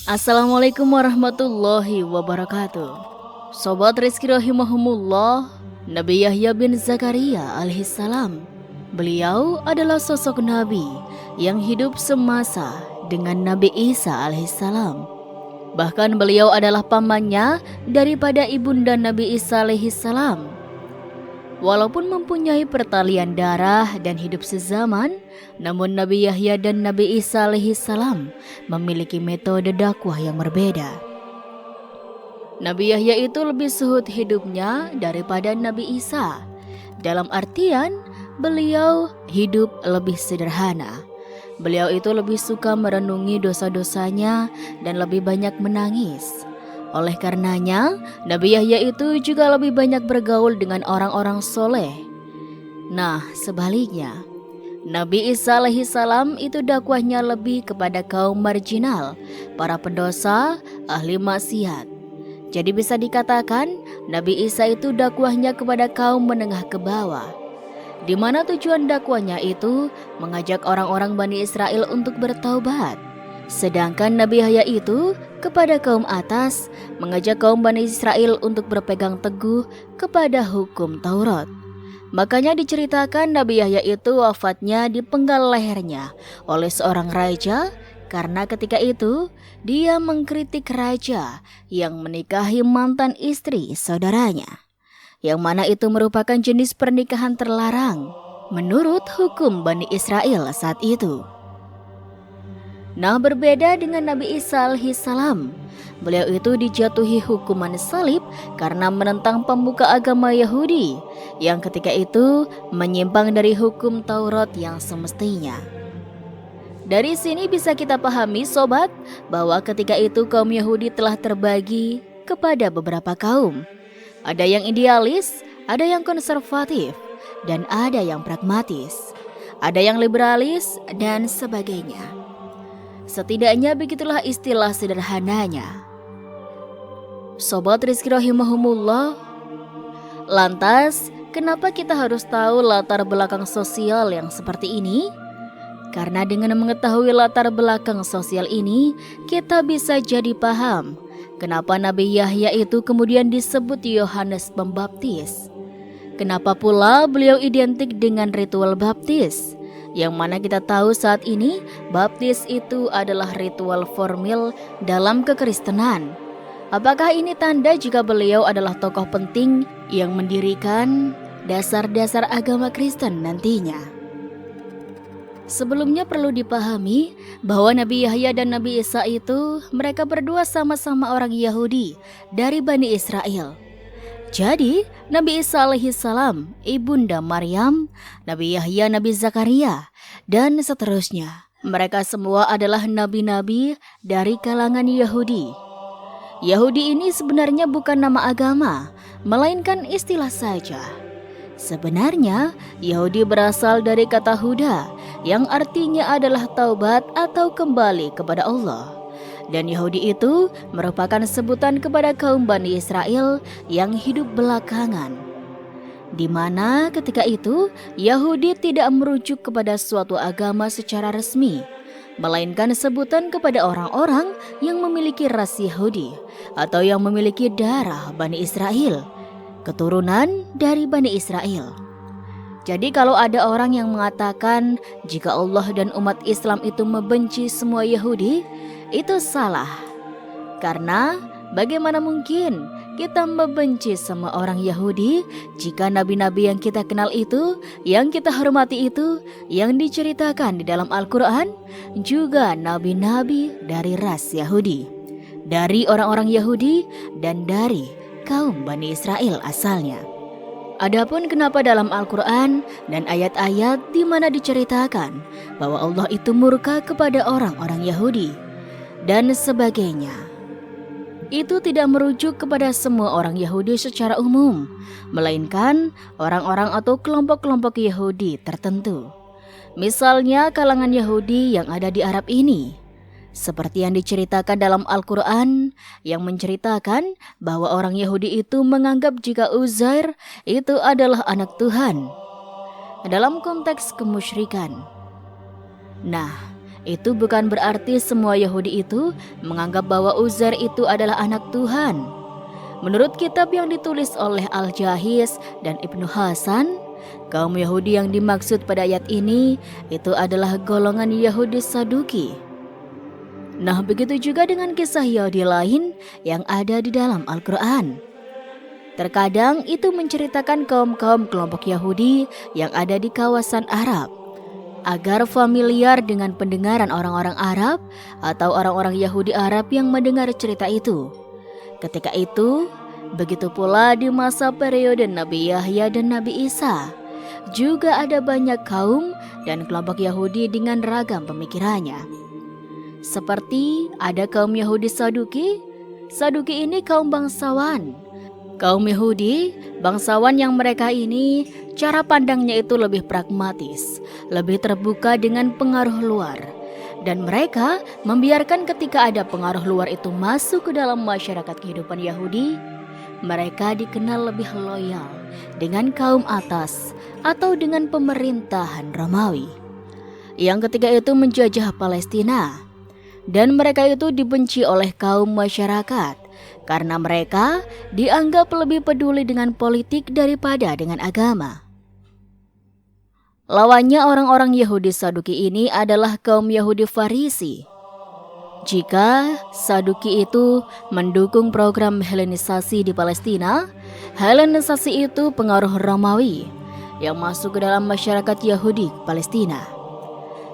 Assalamualaikum warahmatullahi wabarakatuh. Sobat Rizki rahimahumullah, Nabi Yahya bin Zakaria alaihissalam. Beliau adalah sosok Nabi yang hidup semasa dengan Nabi Isa alaihissalam. Bahkan beliau adalah pamannya daripada ibunda Nabi Isa alaihissalam. Walaupun mempunyai pertalian darah dan hidup sezaman, namun Nabi Yahya dan Nabi Isa alaihissalam memiliki metode dakwah yang berbeda. Nabi Yahya itu lebih suhud hidupnya daripada Nabi Isa. Dalam artian, beliau hidup lebih sederhana. Beliau itu lebih suka merenungi dosa-dosanya dan lebih banyak menangis. Oleh karenanya, Nabi Yahya itu juga lebih banyak bergaul dengan orang-orang soleh. Nah, sebaliknya, Nabi Isa alaihissalam itu dakwahnya lebih kepada kaum marginal, para pendosa, ahli maksiat. Jadi bisa dikatakan, Nabi Isa itu dakwahnya kepada kaum menengah ke bawah, di mana tujuan dakwahnya itu mengajak orang-orang Bani Israel untuk bertaubat. Sedangkan Nabi Yahya itu kepada kaum atas, mengajak kaum Bani Israel untuk berpegang teguh kepada hukum Taurat. Makanya diceritakan Nabi Yahya itu wafatnya dipenggal lehernya oleh seorang raja, karena ketika itu dia mengkritik raja yang menikahi mantan istri saudaranya, yang mana itu merupakan jenis pernikahan terlarang menurut hukum Bani Israel saat itu. Nah, berbeda dengan Nabi Isa alaihissalam, beliau itu dijatuhi hukuman salib karena menentang pemuka agama Yahudi yang ketika itu menyimpang dari hukum Taurat yang semestinya. Dari sini bisa kita pahami sobat, bahwa ketika itu kaum Yahudi telah terbagi kepada beberapa kaum. Ada yang idealis, ada yang konservatif, dan ada yang pragmatis. Ada yang liberalis dan sebagainya. Setidaknya begitulah istilah sederhananya. Sobat Rizki rahimahumullah, lantas kenapa kita harus tahu latar belakang sosial yang seperti ini? Karena dengan mengetahui latar belakang sosial ini, kita bisa jadi paham kenapa Nabi Yahya itu kemudian disebut Yohanes Pembaptis. Kenapa pula beliau identik dengan ritual baptis? Yang mana kita tahu saat ini, baptis itu adalah ritual formil dalam kekristenan. Apakah ini tanda jika beliau adalah tokoh penting yang mendirikan dasar-dasar agama Kristen nantinya? Sebelumnya perlu dipahami bahwa Nabi Yahya dan Nabi Isa itu mereka berdua sama-sama orang Yahudi dari Bani Israel. Jadi, Nabi Isa alaihissalam, ibunda Maryam, Nabi Yahya, Nabi Zakaria, dan seterusnya. Mereka semua adalah nabi-nabi dari kalangan Yahudi. Yahudi ini sebenarnya bukan nama agama, melainkan istilah saja. Sebenarnya, Yahudi berasal dari kata Huda, yang artinya adalah taubat atau kembali kepada Allah. Dan Yahudi itu merupakan sebutan kepada kaum Bani Israel yang hidup belakangan, di mana ketika itu Yahudi tidak merujuk kepada suatu agama secara resmi, melainkan sebutan kepada orang-orang yang memiliki ras Yahudi atau yang memiliki darah Bani Israel, keturunan dari Bani Israel. Jadi kalau ada orang yang mengatakan jika Allah dan umat Islam itu membenci semua Yahudi, itu salah. Karena bagaimana mungkin kita membenci semua orang Yahudi jika nabi-nabi yang kita kenal itu, yang kita hormati itu, yang diceritakan di dalam Al-Quran, juga nabi-nabi dari ras Yahudi, dari orang-orang Yahudi dan dari kaum Bani Israel asalnya. Adapun kenapa dalam Al-Quran dan ayat-ayat di mana diceritakan bahwa Allah itu murka kepada orang-orang Yahudi dan sebagainya, itu tidak merujuk kepada semua orang Yahudi secara umum, melainkan orang-orang atau kelompok-kelompok Yahudi tertentu. Misalnya kalangan Yahudi yang ada di Arab ini, seperti yang diceritakan dalam Al-Quran yang menceritakan bahwa orang Yahudi itu menganggap jika Uzair itu adalah anak Tuhan dalam konteks kemusyrikan. Nah, Itu bukan berarti semua Yahudi itu menganggap bahwa Uzair itu adalah anak Tuhan. Menurut kitab yang ditulis oleh Al-Jahiz dan Ibnu Hasan, kaum Yahudi yang dimaksud pada ayat ini itu adalah golongan Yahudi Saduki. Nah, begitu juga dengan kisah Yahudi lain yang ada di dalam Al-Quran. Terkadang itu menceritakan kaum-kaum kelompok Yahudi yang ada di kawasan Arab, agar familiar dengan pendengaran orang-orang Arab atau orang-orang Yahudi Arab yang mendengar cerita itu. Ketika itu, begitu pula di masa periode Nabi Yahya dan Nabi Isa, juga ada banyak kaum dan kelompok Yahudi dengan ragam pemikirannya. Seperti ada kaum Yahudi Saduki. Saduki ini kaum bangsawan. Kaum Yahudi, bangsawan yang mereka ini cara pandangnya itu lebih pragmatis, lebih terbuka dengan pengaruh luar. Dan mereka membiarkan ketika ada pengaruh luar itu masuk ke dalam masyarakat kehidupan Yahudi, mereka dikenal lebih loyal dengan kaum atas atau dengan pemerintahan Romawi yang ketika itu menjajah Palestina. Dan mereka itu dibenci oleh kaum masyarakat karena mereka dianggap lebih peduli dengan politik daripada dengan agama. Lawannya orang-orang Yahudi Saduki ini adalah kaum Yahudi Farisi. Jika Saduki itu mendukung program Helenisasi di Palestina, Helenisasi itu pengaruh Romawi yang masuk ke dalam masyarakat Yahudi Palestina.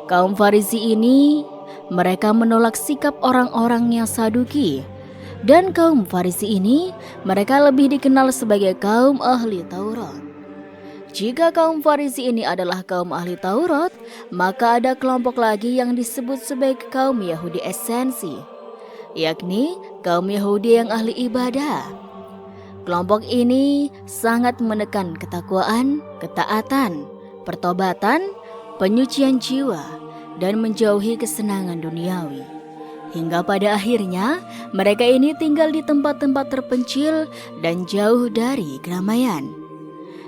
Kaum Farisi ini mereka menolak sikap orang-orang yang Saduki, dan kaum Farisi ini mereka lebih dikenal sebagai kaum ahli Taurat. Jika kaum Farisi ini adalah kaum ahli Taurat, maka ada kelompok lagi yang disebut sebagai kaum Yahudi esensi, yakni kaum Yahudi yang ahli ibadah. Kelompok ini sangat menekan ketakwaan, ketaatan, pertobatan, penyucian jiwa, dan menjauhi kesenangan duniawi. Hingga pada akhirnya mereka ini tinggal di tempat-tempat terpencil dan jauh dari keramaian.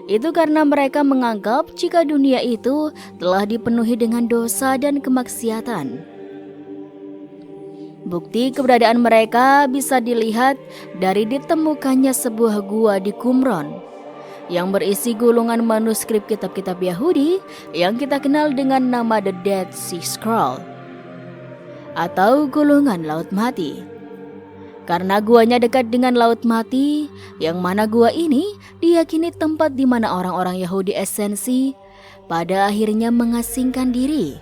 Itu karena mereka menganggap jika dunia itu telah dipenuhi dengan dosa dan kemaksiatan. Bukti keberadaan mereka bisa dilihat dari ditemukannya sebuah gua di Qumran yang berisi gulungan manuskrip kitab-kitab Yahudi yang kita kenal dengan nama The Dead Sea Scroll atau gulungan Laut Mati. Karena guanya dekat dengan Laut Mati, yang mana gua ini diyakini tempat di mana orang-orang Yahudi esensi pada akhirnya mengasingkan diri.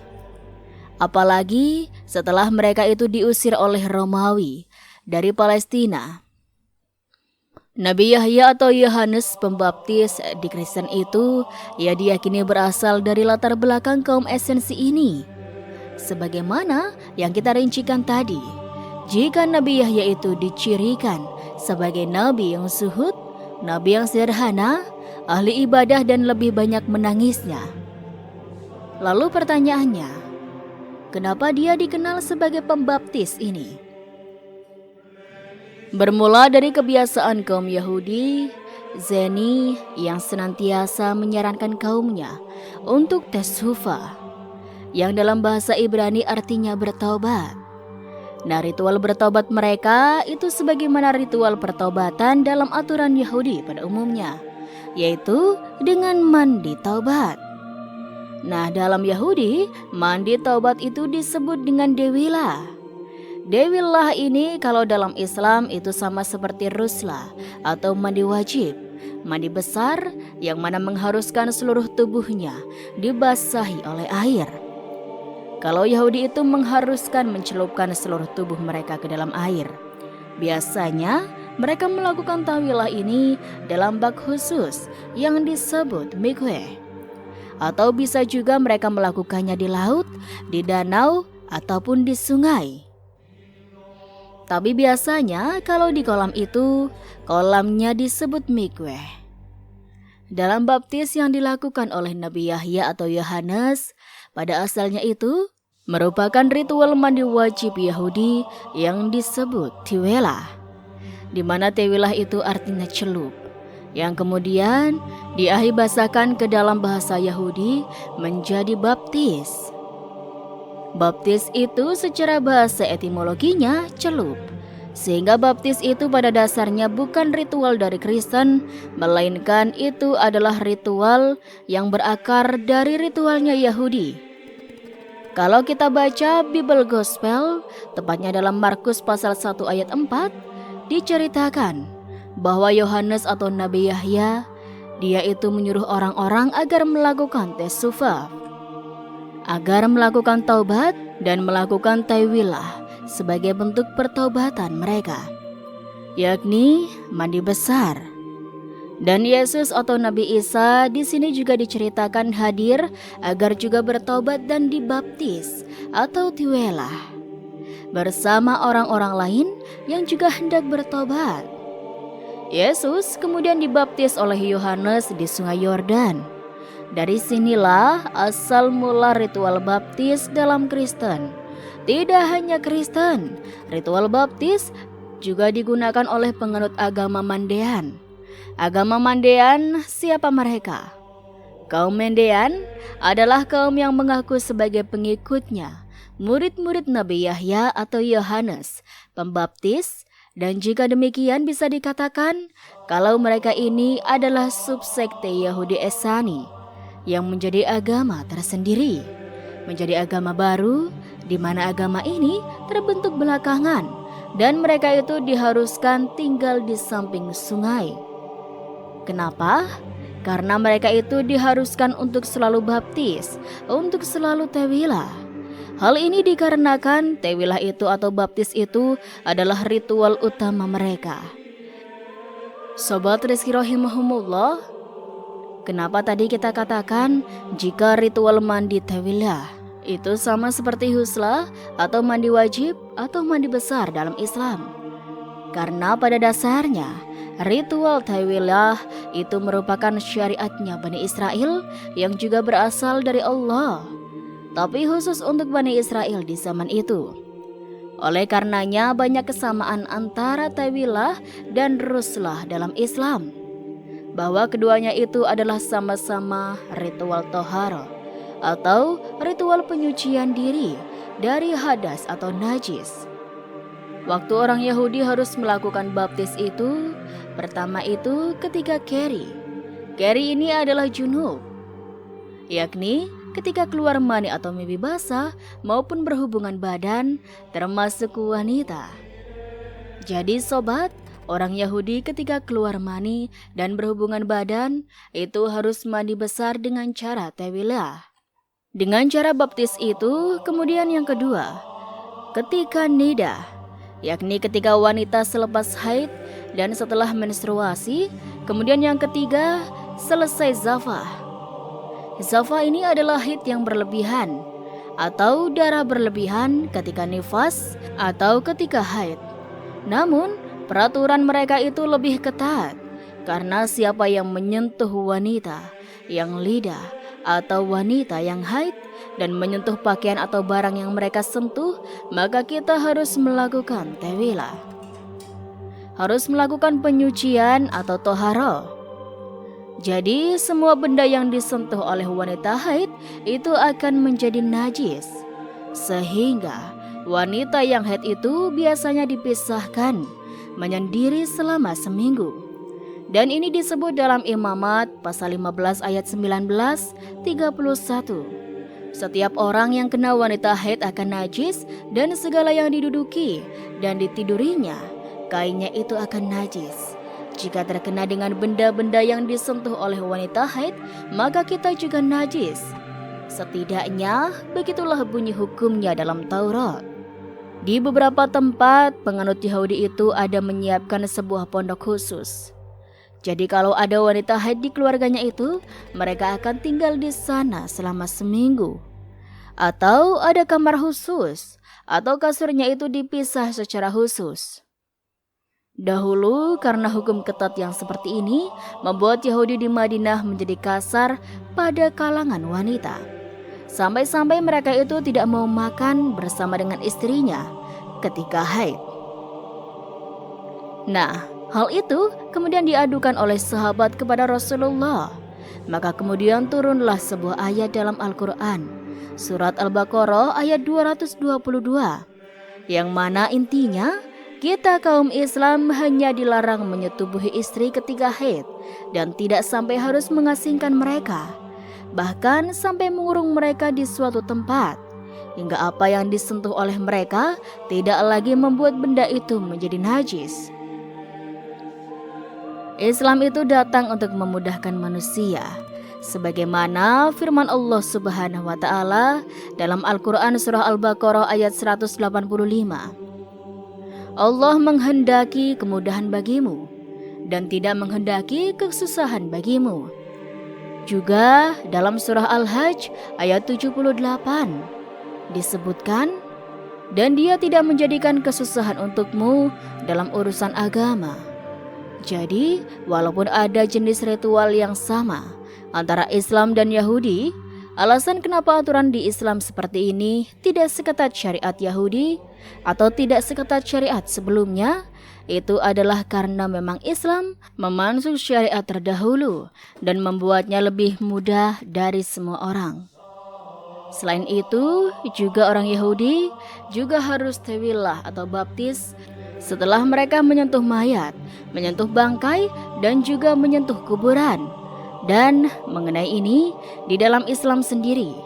Apalagi setelah mereka itu diusir oleh Romawi dari Palestina. Nabi Yahya atau Yohanes Pembaptis di Kristen itu ia diyakini berasal dari latar belakang kaum esensi ini. Sebagaimana yang kita rincikan tadi, jika Nabi Yahya itu dicirikan sebagai nabi yang zuhud, nabi yang sederhana, ahli ibadah dan lebih banyak menangisnya. Lalu pertanyaannya, kenapa dia dikenal sebagai pembaptis ini? Bermula dari kebiasaan kaum Yahudi, Zeni yang senantiasa menyarankan kaumnya untuk teshuva, yang dalam bahasa Ibrani artinya bertaubat. Nah, ritual bertaubat mereka itu sebagaimana ritual pertaubatan dalam aturan Yahudi pada umumnya, yaitu dengan mandi taubat. Nah, dalam Yahudi, mandi taubat itu disebut dengan dewilah. Dewilah ini kalau dalam Islam itu sama seperti ruslah atau mandi wajib, mandi besar yang mana mengharuskan seluruh tubuhnya dibasahi oleh air. Kalau Yahudi itu mengharuskan mencelupkan seluruh tubuh mereka ke dalam air. Biasanya mereka melakukan tawilah ini dalam bak khusus yang disebut mikveh. Atau bisa juga mereka melakukannya di laut, di danau, ataupun di sungai. Tapi biasanya kalau di kolam itu, kolamnya disebut mikveh. Dalam baptis yang dilakukan oleh Nabi Yahya atau Yohanes, pada asalnya itu merupakan ritual mandi wajib Yahudi yang disebut tiwelah, di mana tiwelah itu artinya celup, yang kemudian diahibasahkan ke dalam bahasa Yahudi menjadi baptis. Baptis itu secara bahasa etimologinya celup. Sehingga baptis itu pada dasarnya bukan ritual dari Kristen, melainkan itu adalah ritual yang berakar dari ritualnya Yahudi. Kalau kita baca Bible Gospel, tepatnya dalam Markus pasal 1 ayat 4, diceritakan bahwa Yohanes atau Nabi Yahya, dia itu menyuruh orang-orang agar melakukan tesufah, agar melakukan taubat dan melakukan taiwilah sebagai bentuk pertaubatan mereka, yakni mandi besar. Dan Yesus atau Nabi Isa di sini juga diceritakan hadir agar juga bertobat dan dibaptis atau tiwelah bersama orang-orang lain yang juga hendak bertobat. Yesus kemudian dibaptis oleh Yohanes di Sungai Yordan. Dari sinilah asal mula ritual baptis dalam Kristen. Tidak hanya Kristen, ritual baptis juga digunakan oleh penganut agama Mandean. Agama Mandean, siapa mereka? Kaum Mandean adalah kaum yang mengaku sebagai pengikutnya, murid-murid Nabi Yahya atau Yohanes, pembaptis, dan jika demikian bisa dikatakan kalau mereka ini adalah subsekte Yahudi Esani yang menjadi agama tersendiri, menjadi agama baru di mana agama ini terbentuk belakangan dan mereka itu diharuskan tinggal di samping sungai. Kenapa? Karena mereka itu diharuskan untuk selalu baptis, untuk selalu tewilah. Hal ini dikarenakan tewilah itu atau baptis itu adalah ritual utama mereka. Sobat Rizky rahimahumullah, kenapa tadi kita katakan jika ritual mandi tewilah itu sama seperti husla atau mandi wajib atau mandi besar dalam Islam? Karena pada dasarnya ritual taiwilah itu merupakan syariatnya Bani Israel yang juga berasal dari Allah, tapi khusus untuk Bani Israel di zaman itu. Oleh karenanya banyak kesamaan antara taiwilah dan ruslah dalam Islam, bahwa keduanya itu adalah sama-sama ritual tohara atau ritual penyucian diri dari hadas atau najis. Waktu orang Yahudi harus melakukan baptis itu, pertama itu ketika keri. Keri ini adalah junub, yakni ketika keluar mani atau mimpi basah maupun berhubungan badan termasuk wanita. Jadi sobat, orang Yahudi ketika keluar mani dan berhubungan badan itu harus mandi besar dengan cara tewilah. Dengan cara baptis itu, kemudian yang kedua, ketika nidah, yakni ketika wanita selepas haid dan setelah menstruasi. Kemudian yang ketiga, selesai zafah. Zafah ini adalah haid yang berlebihan atau darah berlebihan ketika nifas atau ketika haid. Namun peraturan mereka itu lebih ketat, karena siapa yang menyentuh wanita yang lidah atau wanita yang haid dan menyentuh pakaian atau barang yang mereka sentuh, maka kita harus melakukan tewilah, harus melakukan penyucian atau tohara. Jadi semua benda yang disentuh oleh wanita haid itu akan menjadi najis, sehingga wanita yang haid itu biasanya dipisahkan menyendiri selama seminggu. Dan ini disebut dalam Imamat pasal 15 ayat 19-31. Setiap orang yang kena wanita haid akan najis, dan segala yang diduduki dan ditidurinya, kainnya itu akan najis. Jika terkena dengan benda-benda yang disentuh oleh wanita haid, maka kita juga najis. Setidaknya begitulah bunyi hukumnya dalam Taurat. Di beberapa tempat penganut Yahudi itu ada menyiapkan sebuah pondok khusus. Jadi kalau ada wanita haid di keluarganya itu, mereka akan tinggal di sana selama seminggu. Atau ada kamar khusus, atau kasurnya itu dipisah secara khusus. Dahulu karena hukum ketat yang seperti ini, membuat Yahudi di Madinah menjadi kasar pada kalangan wanita. Sampai-sampai mereka itu tidak mau makan bersama dengan istrinya ketika haid. Nah, hal itu kemudian diadukan oleh sahabat kepada Rasulullah. Maka kemudian turunlah sebuah ayat dalam Al-Quran surat Al-Baqarah ayat 222, yang mana intinya kita kaum Islam hanya dilarang menyetubuhi istri ketika haid dan tidak sampai harus mengasingkan mereka, bahkan sampai mengurung mereka di suatu tempat, hingga apa yang disentuh oleh mereka tidak lagi membuat benda itu menjadi najis. Islam itu datang untuk memudahkan manusia, sebagaimana firman Allah Subhanahu wa taala dalam Al-Qur'an surah Al-Baqarah ayat 185. Allah menghendaki kemudahan bagimu dan tidak menghendaki kesusahan bagimu. Juga dalam surah Al-Hajj ayat 78 disebutkan, dan Dia tidak menjadikan kesusahan untukmu dalam urusan agama. Jadi, walaupun ada jenis ritual yang sama antara Islam dan Yahudi, alasan kenapa aturan di Islam seperti ini tidak seketat syariat Yahudi atau tidak seketat syariat sebelumnya, itu adalah karena memang Islam memansuh syariat terdahulu dan membuatnya lebih mudah dari semua orang. Selain itu, juga orang Yahudi juga harus tewilah atau baptis setelah mereka menyentuh mayat, menyentuh bangkai, dan juga menyentuh kuburan. Dan mengenai ini, di dalam Islam sendiri,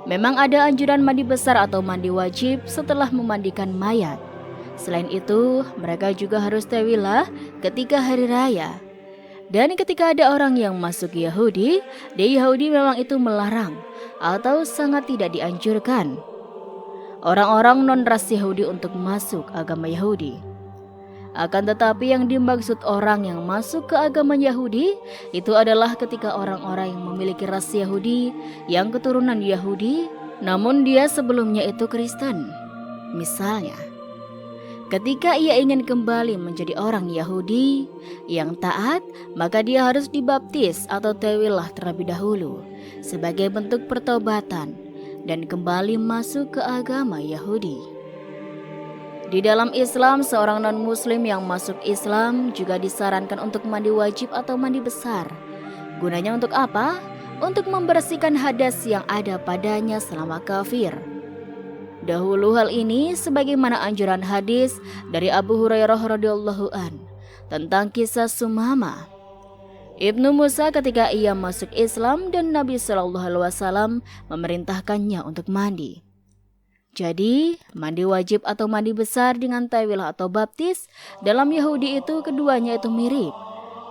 memang ada anjuran mandi besar atau mandi wajib setelah memandikan mayat. Selain itu, mereka juga harus tewilah ketika hari raya. Dan ketika ada orang yang masuk Yahudi, di Yahudi memang itu melarang atau sangat tidak dianjurkan orang-orang non-ras Yahudi untuk masuk agama Yahudi. Akan tetapi yang dimaksud orang yang masuk ke agama Yahudi itu adalah ketika orang-orang yang memiliki ras Yahudi yang keturunan Yahudi, namun dia sebelumnya itu Kristen. Misalnya, ketika ia ingin kembali menjadi orang Yahudi yang taat, maka dia harus dibaptis atau tewilah terlebih dahulu sebagai bentuk pertobatan dan kembali masuk ke agama Yahudi. Di dalam Islam, seorang non-muslim yang masuk Islam juga disarankan untuk mandi wajib atau mandi besar. Gunanya untuk apa? Untuk membersihkan hadas yang ada padanya selama kafir. Dahulu hal ini sebagaimana anjuran hadis dari Abu Hurairah radhiyallahu an tentang kisah Sumama Ibnu Musa ketika ia masuk Islam dan Nabi SAW memerintahkannya untuk mandi. Jadi, mandi wajib atau mandi besar dengan tawilah atau baptis dalam Yahudi itu keduanya itu mirip.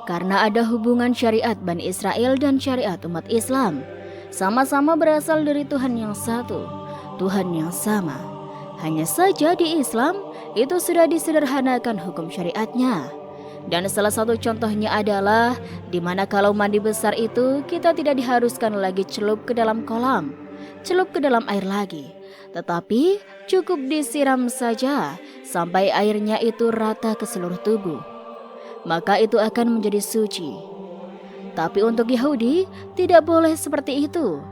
Karena ada hubungan syariat Bani Israel dan syariat umat Islam. Sama-sama berasal dari Tuhan yang satu, Tuhan yang sama. Hanya saja di Islam itu sudah disederhanakan hukum syariatnya. Dan salah satu contohnya adalah di mana kalau mandi besar itu kita tidak diharuskan lagi celup ke dalam kolam, celup ke dalam air lagi, tetapi cukup disiram saja sampai airnya itu rata ke seluruh tubuh. Maka itu akan menjadi suci. Tapi untuk Yahudi tidak boleh seperti itu.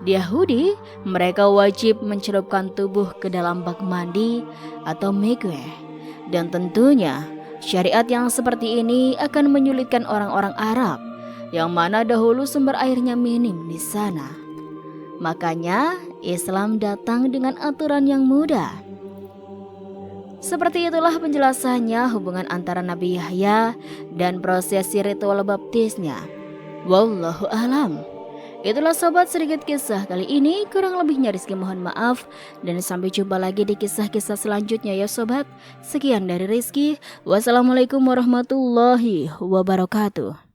Di Yahudi mereka wajib mencelupkan tubuh ke dalam bak mandi atau mikveh. Dan tentunya syariat yang seperti ini akan menyulitkan orang-orang Arab yang mana dahulu sumber airnya minim di sana. Makanya Islam datang dengan aturan yang mudah. Seperti itulah penjelasannya hubungan antara Nabi Yahya dan prosesi ritual baptisnya. Wallahu a'lam. Itulah sobat sedikit kisah kali ini, kurang lebihnya Rizky mohon maaf. Dan sampai jumpa lagi di kisah-kisah selanjutnya ya sobat. Sekian dari Rizky. Wassalamualaikum warahmatullahi wabarakatuh.